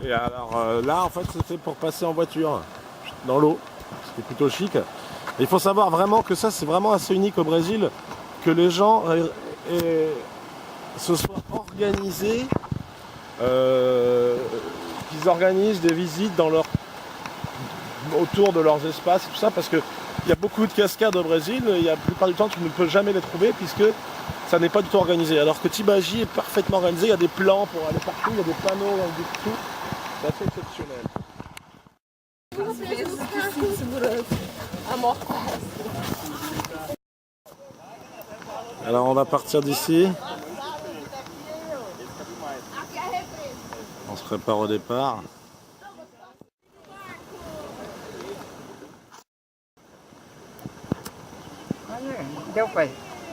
Et alors là, en fait, c'était pour passer en voiture dans l'eau. C'était plutôt chic. Et il faut savoir vraiment que ça, c'est vraiment assez unique au Brésil, que les gens se soient organisés, qu'ils organisent des visites autour de leurs espaces et tout ça, parce qu'il y a beaucoup de cascades au Brésil, et la plupart du temps, tu ne peux jamais les trouver, puisque ça n'est pas du tout organisé. Alors que Tibagi est parfaitement organisé, il y a des plans pour aller partout, il y a des panneaux du tout. C'est assez exceptionnel. Alors on va partir d'ici. On se prépare au départ. Deu pra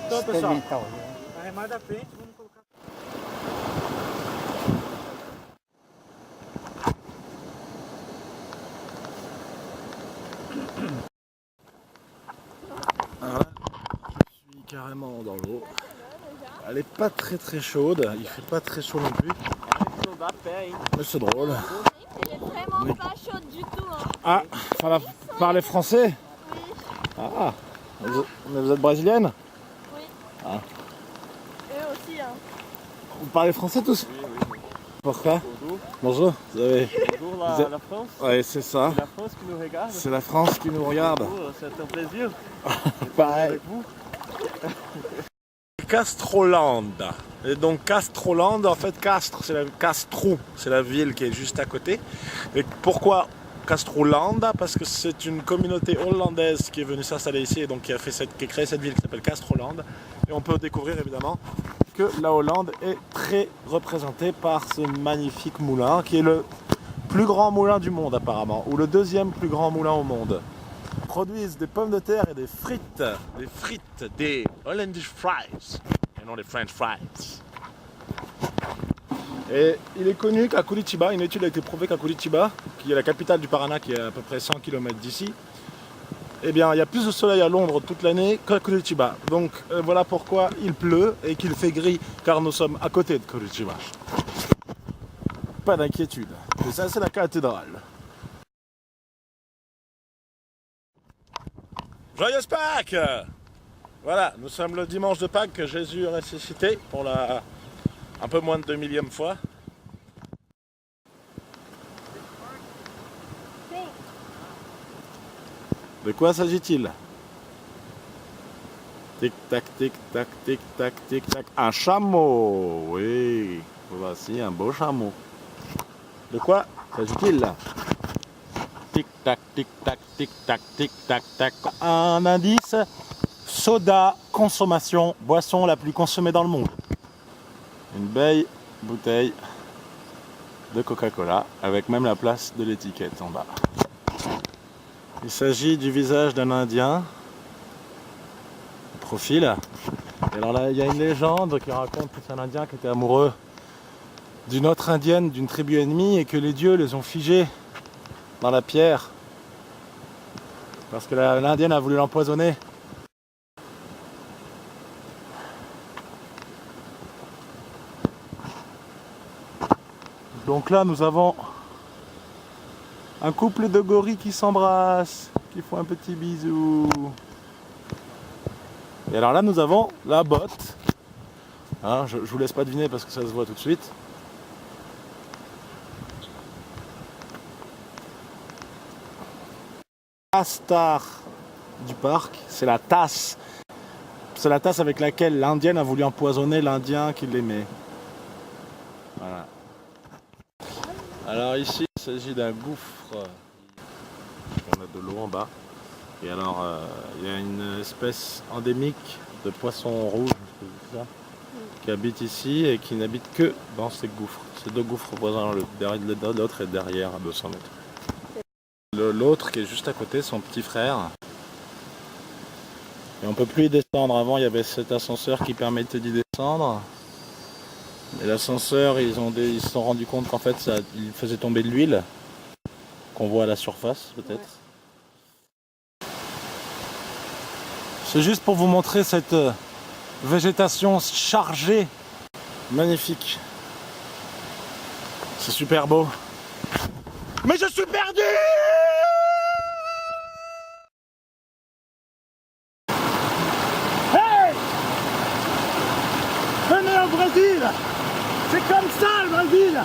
Então, pessoal, experimentar. vai mais da frente, vamos colocar. Alors là, je suis carrément dans l'eau. Elle est pas très chaude, il fait pas très chaud non plus. Mais c'est drôle. Elle est vraiment pas chaude du tout. Hein. Ah, ça va parler français? Oui. Ah, vous êtes brésilienne? Oui. Ah. Eux aussi. Hein. Vous parlez français tous? Oui. Pourquoi? Bonjour. Bonjour, vous avez... Bonjour la France. Oui, c'est ça. C'est la France qui nous regarde. C'est la France qui nous regarde. Bonjour, c'est un plaisir. Pareil. Avec vous. Castroland. Et donc Castroland, en fait Castres, c'est la Castro, c'est la ville qui est juste à côté. Et pourquoi Castroland? Parce que c'est une communauté hollandaise qui est venue s'installer ici et donc qui a créé cette ville qui s'appelle Castroland. Et on peut découvrir évidemment que la Hollande est très représentée par ce magnifique moulin qui est le plus grand moulin du monde apparemment, ou le deuxième plus grand moulin au monde. Ils produisent des pommes de terre et des frites, des Hollandish fries, et non des French fries. Et il est connu qu'à Curitiba, une étude a été prouvée qu'à Curitiba, qui est la capitale du Paraná, qui est à peu près 100 km d'ici, eh bien il y a plus de soleil à Londres toute l'année qu'à Curitiba. Donc voilà pourquoi il pleut et qu'il fait gris, car nous sommes à côté de Curitiba. Pas d'inquiétude. Et ça c'est la cathédrale. Joyeuse Pâques! Voilà, nous sommes le dimanche de Pâques que Jésus est ressuscité pour la un peu moins de 2 000e fois. De quoi s'agit-il? Tic tac, tic tac, tic tac, tic tac. Un chameau! Oui, voici un beau chameau. De quoi s'agit-il? Tic tac, tic tac, tic tac, tic tac, tac. Un indice: soda, consommation, boisson la plus consommée dans le monde. Une belle bouteille de Coca-Cola avec même la place de l'étiquette en bas. Il s'agit du visage d'un Indien, profil. Et alors là, il y a une légende qui raconte que c'est un Indien qui était amoureux d'une autre Indienne d'une tribu ennemie et que les dieux les ont figés dans la pierre parce que l'Indienne a voulu l'empoisonner. Donc là nous avons un couple de gorilles qui s'embrassent, qui font un petit bisou. Et alors là nous avons la botte. Hein, je vous laisse pas deviner parce que ça se voit tout de suite. La star du parc, c'est la tasse. C'est la tasse avec laquelle l'Indienne a voulu empoisonner l'Indien qui l'aimait. Voilà. Alors ici, il s'agit d'un gouffre. On a de l'eau en bas. Et alors, il y a une espèce endémique de poisson rouge, qui habite ici et qui n'habite que dans ces gouffres. Ces deux gouffres voisins, l'autre est derrière à 200 mètres. L'autre qui est juste à côté, son petit frère. Et on peut plus y descendre. Avant, il y avait cet ascenseur qui permettait d'y descendre. Et l'ascenseur, ils se sont rendus compte qu'en fait, il faisait tomber de l'huile, qu'on voit à la surface peut-être. Ouais. C'est juste pour vous montrer cette végétation chargée, magnifique. C'est super beau. Mais je suis perdu! Hey! Venez au Brésil! C'est comme ça le Brésil!